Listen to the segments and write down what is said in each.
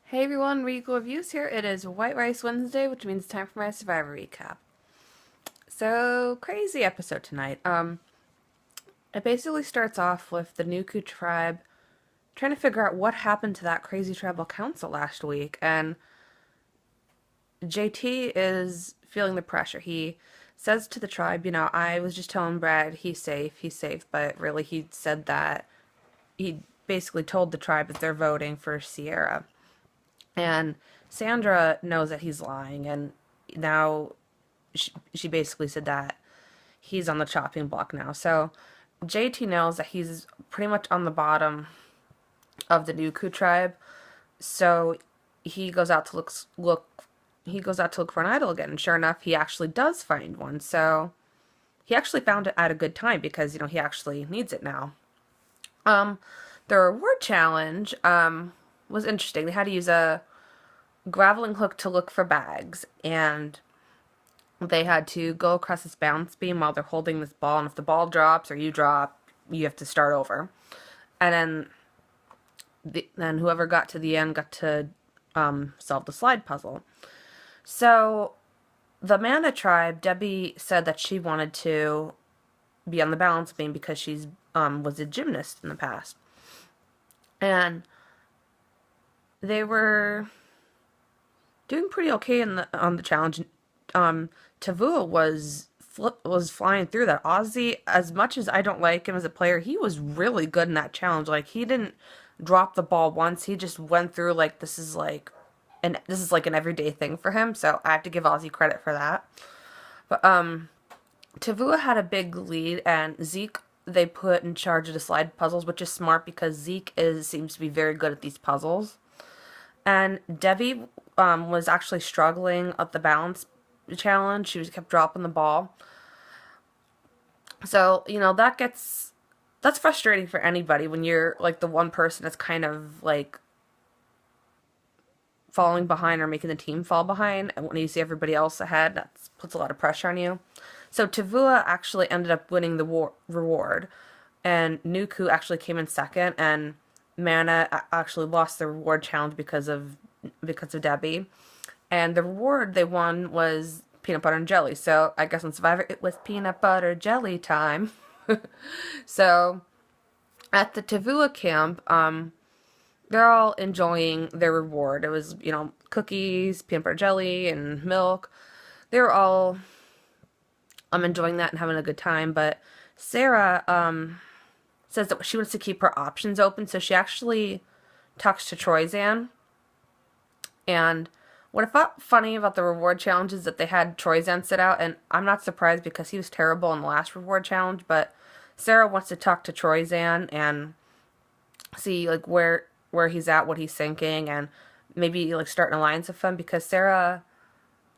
Hey everyone, Regal Reviews here. It is White Rice Wednesday, which means time for my Survivor recap. So, crazy episode tonight. It basically starts off with the Nuku tribe trying to figure out what happened to that crazy tribal council last week, and JT is feeling the pressure. He says to the tribe, I was just telling Brad he's safe, but really he said that he basically told the tribe that they're voting for Sierra. And Sandra knows that he's lying, and now she basically said that he's on the chopping block now. So JT knows that he's pretty much on the bottom of the Nuku tribe. So he goes out to look for an idol again, and sure enough, he actually does find one. So he actually found it at a good time because he actually needs it now. Um, the reward challenge was interesting. They had to use a graveling hook to look for bags, and they had to go across this balance beam while they're holding this ball, and if the ball drops or you drop, you have to start over. And then whoever got to the end got to solve the slide puzzle. So the Mana tribe, Debbie said that she wanted to be on the balance beam because she's was a gymnast in the past, and they were doing pretty okay on the challenge. Tavua was flying through that. Ozzy, as much as I don't like him as a player, he was really good in that challenge. Like, he didn't drop the ball once. He just went through like this is like an everyday thing for him. So I have to give Ozzy credit for that. But Tavua had a big lead, and Zeke they put in charge of the slide puzzles, which is smart because Zeke seems to be very good at these puzzles. And Debbie was actually struggling at the balance challenge. She was kept dropping the ball. So, that's frustrating for anybody when you're like the one person that's kind of like falling behind or making the team fall behind, and when you see everybody else ahead, that puts a lot of pressure on you. So Tavua actually ended up winning the reward, and Nuku actually came in second, and Mana actually lost the reward challenge because of Debbie. And the reward they won was peanut butter and jelly. So I guess on Survivor it was peanut butter jelly time. So at the Tavua camp, they're all enjoying their reward. It was, cookies, peanut butter jelly, and milk. They were all enjoying that and having a good time. But Sarah says that she wants to keep her options open, so she actually talks to Troyzan. And what I thought funny about the reward challenge is that they had Troyzan sit out, and I'm not surprised because he was terrible in the last reward challenge, but Sarah wants to talk to Troyzan and see like where he's at, what he's thinking, and maybe like start an alliance with him because Sarah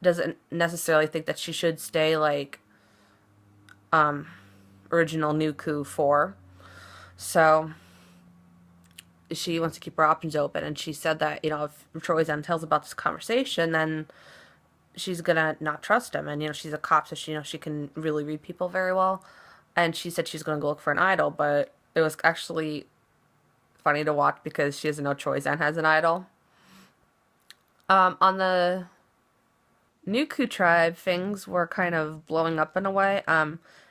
doesn't necessarily think that she should stay like original Nuku 4. So she wants to keep her options open, and she said that, if Troyzan tells about this conversation, then she's gonna not trust him, and she's a cop, so she can really read people very well, and she said she's gonna go look for an idol, but it was actually funny to watch because she doesn't know Troyzan has an idol. On the Nuku tribe, things were kind of blowing up in a way.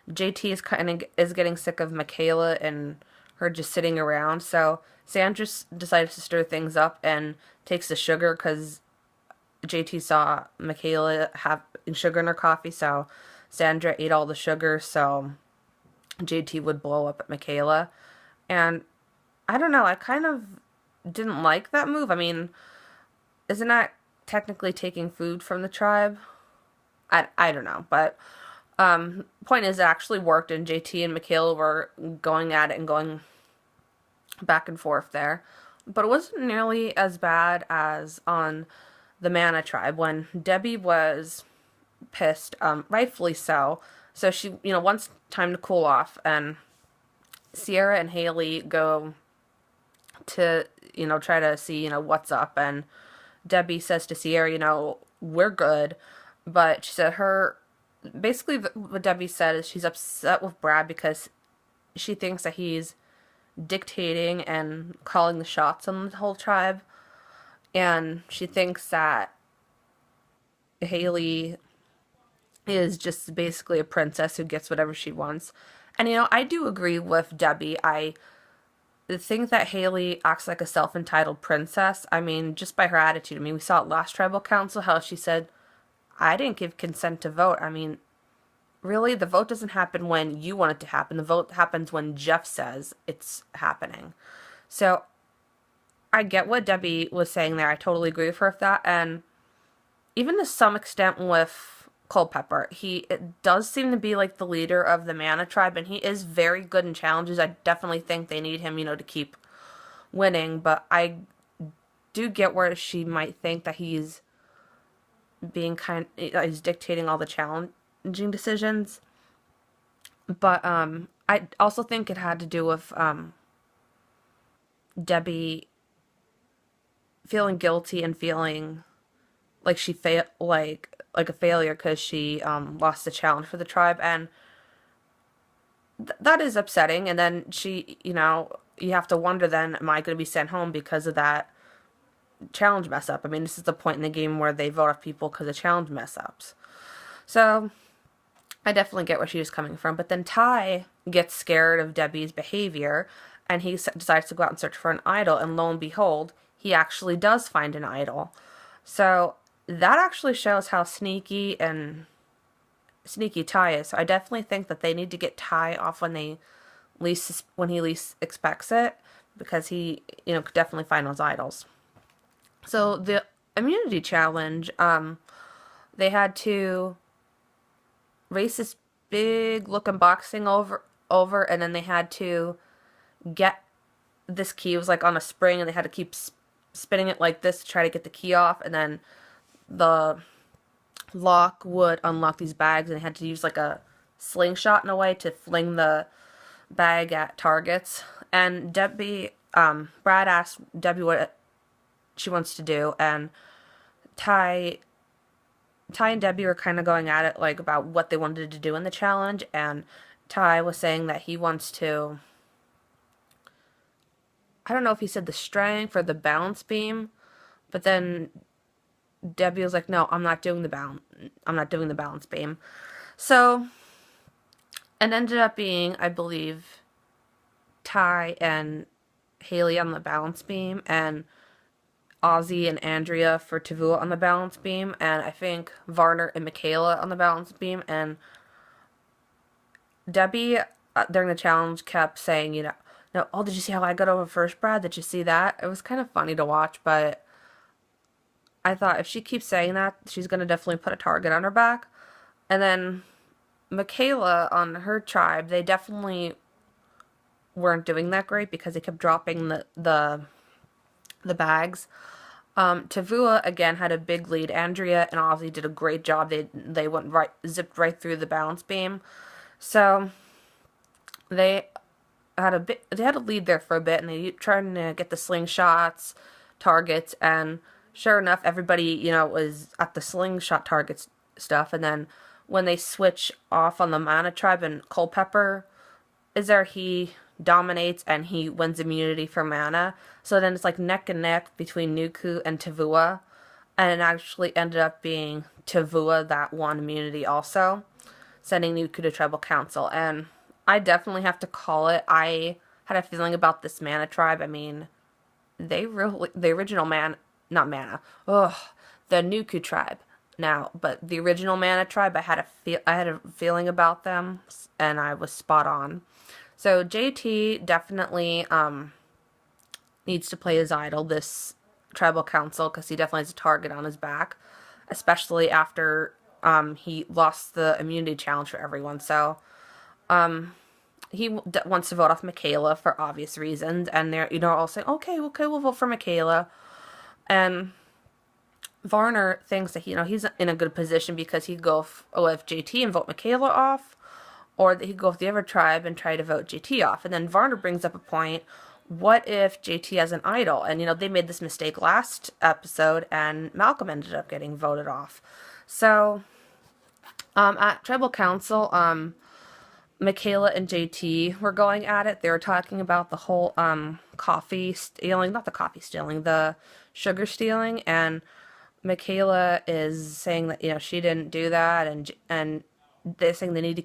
JT is getting sick of Michaela and her just sitting around, so Sandra decided to stir things up and takes the sugar because JT saw Michaela have sugar in her coffee, so Sandra ate all the sugar so JT would blow up at Michaela. And I don't know, I kind of didn't like that move. I mean, isn't that technically taking food from the tribe? I don't know, but point is it actually worked, and JT and Michaela were going at it and going back and forth there. But it wasn't nearly as bad as on the Mana tribe when Debbie was pissed, rightfully so. So she, wants time to cool off, and Sierra and Haley go to, try to see, what's up, and Debbie says to Sierra, we're good, but she said basically what Debbie said is she's upset with Brad because she thinks that he's dictating and calling the shots on the whole tribe. and she thinks that Haley is just basically a princess who gets whatever she wants. And I do agree with Debbie. I think that Haley acts like a self-entitled princess. I mean, just by her attitude. I mean, we saw at last tribal council how she said, "I didn't give consent to vote." I mean, really, the vote doesn't happen when you want it to happen. The vote happens when Jeff says it's happening. So I get what Debbie was saying there. I totally agree with her with that. And even to some extent with Culpepper, he it does seem to be like the leader of the Mana tribe, and he is very good in challenges. I definitely think they need him, to keep winning, but I do get where she might think that he's he's dictating all the challenging decisions. But I also think it had to do with Debbie feeling guilty and feeling like she like a failure because she lost the challenge for the tribe, and that is upsetting. And then you have to wonder, then, am I going to be sent home because of that challenge mess up? I mean, this is the point in the game where they vote off people because of challenge mess ups. So I definitely get where she was coming from. But then Ty gets scared of Debbie's behavior, and he decides to go out and search for an idol, and lo and behold, he actually does find an idol. So that actually shows how sneaky Ty is. So I definitely think that they need to get Ty off when he least expects it, because he could definitely find those idols. So the immunity challenge, they had to race this big looking box thing over, and then they had to get this key. It was like on a spring, and they had to keep spinning it like this to try to get the key off, and then the lock would unlock these bags, and they had to use like a slingshot in a way to fling the bag at targets. And Brad asked Debbie what she wants to do, and Ty and Debbie were kind of going at it like about what they wanted to do in the challenge, and Ty was saying that he wants to, I don't know if he said the strength or the balance beam, but then Debbie was like, "No, I'm not doing the balance beam." So it ended up being, I believe, Ty and Haley on the balance beam, and Ozzy and Andrea for Tavua on the balance beam, and I think Varner and Michaela on the balance beam. And Debbie, during the challenge, kept saying, "No, oh, did you see how I got over first, Brad? Did you see that?" It was kind of funny to watch, but I thought if she keeps saying that, she's going to definitely put a target on her back. And then Michaela on her tribe, they definitely weren't doing that great because they kept dropping the bags. Tavua again had a big lead. Andrea and Ozzy did a great job. They zipped right through the balance beam. So they had a lead there for a bit, and they tried to get the slingshots, targets, and sure enough, everybody was at the slingshot targets stuff. And then when they switch off on the Mana tribe and Culpepper is there, he dominates and he wins immunity for Mana. So then it's like neck and neck between Nuku and Tavua, and it actually ended up being Tavua that won immunity also, sending Nuku to tribal council. And I definitely have to call it. I had a feeling about this Mana tribe. I mean, the original not Mana, the Nuku tribe now, but the original Mana tribe, I had a feeling about them, and I was spot on. So JT definitely needs to play his idol this tribal council, because he definitely has a target on his back, especially after he lost the immunity challenge for everyone. So he wants to vote off Michaela for obvious reasons, and they're all saying, okay, we'll vote for Michaela. And Varner thinks that he's in a good position because he'd go with JT and vote Michaela off, or that he'd go with the other tribe and try to vote JT off. And then Varner brings up a point: what if JT has an idol? And they made this mistake last episode, and Malcolm ended up getting voted off. So at tribal council, Michaela and JT were going at it. They were talking about the whole coffee stealing, not the coffee stealing, the sugar stealing, and Michaela is saying that she didn't do that, and they're saying they need to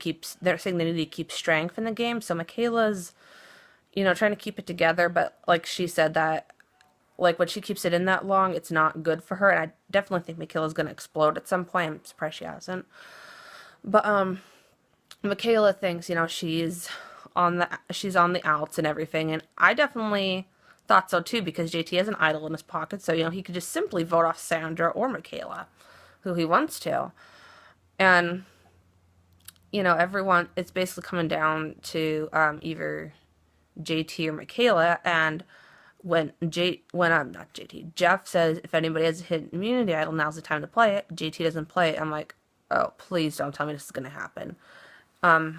keep strength in the game. So Michaela's trying to keep it together, but like she said that like when she keeps it in that long, it's not good for her, and I definitely think Michaela's gonna explode at some point. I'm surprised she hasn't. But Michaela thinks, she's on the outs and everything, and I definitely thought so too because JT has an idol in his pocket, so he could just simply vote off Sandra or Michaela, who he wants to, and everyone it's basically coming down to either JT or Michaela, and when I'm not JT, Jeff says if anybody has a hidden immunity idol, now's the time to play it. JT doesn't play it. I'm like, oh, please don't tell me this is gonna happen.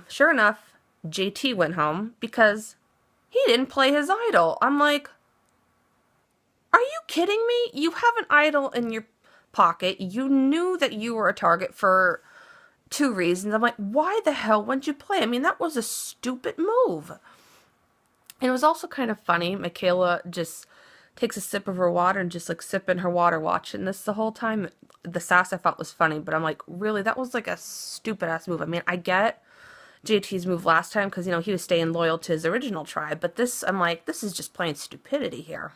Sure enough, JT went home because he didn't play his idol. I'm like, are you kidding me? You have an idol in your pocket. You knew that you were a target for 2 reasons. I'm like, why the hell wouldn't you play? I mean, that was a stupid move. And it was also kind of funny. Michaela just takes a sip of her water and just like sipping her water watching this the whole time. The sass I thought was funny, but I'm like, really? That was like a stupid ass move. I mean, I get JT's move last time because, he was staying loyal to his original tribe, but this, I'm like, this is just plain stupidity here.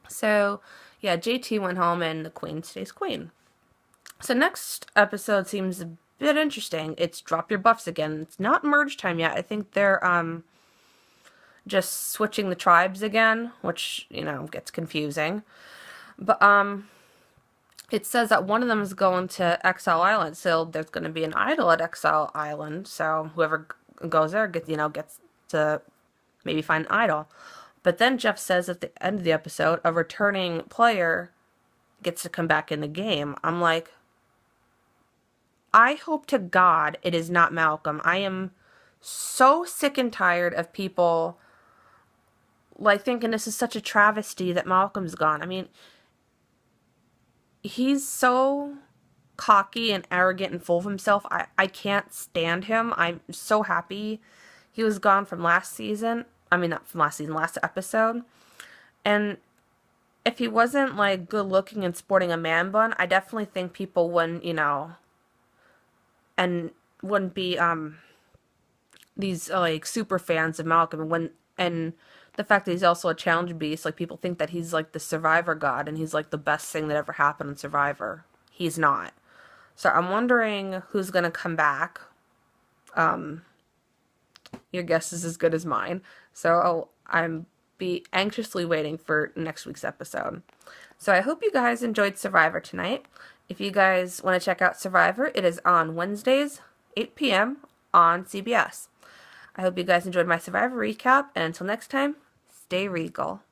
So, yeah, JT went home and the queen stays queen. So next episode seems a bit interesting. It's Drop Your Buffs again. It's not merge time yet. I think they're just switching the tribes again, which, gets confusing. But it says that one of them is going to Exile Island, so there's going to be an idol at Exile Island, so whoever goes there gets to maybe find an idol. But then Jeff says at the end of the episode, a returning player gets to come back in the game. I'm like, I hope to God it is not Malcolm. I am so sick and tired of people like thinking this is such a travesty that Malcolm's gone. I mean, he's so cocky and arrogant and full of himself. I can't stand him. I'm so happy he was gone from last season. I mean, not from last season, last episode. And if he wasn't like good looking and sporting a man bun, I definitely think people wouldn't, and wouldn't be these like super fans of Malcolm. And the fact that he's also a challenge beast, like people think that he's like the Survivor god and he's like the best thing that ever happened on Survivor. He's not. So I'm wondering who's gonna come back. Your guess is as good as mine. So I'm be anxiously waiting for next week's episode. So I hope you guys enjoyed Survivor tonight. If you guys want to check out Survivor, it is on Wednesdays, 8 p.m. on CBS. I hope you guys enjoyed my Survivor recap, and until next time, stay regal.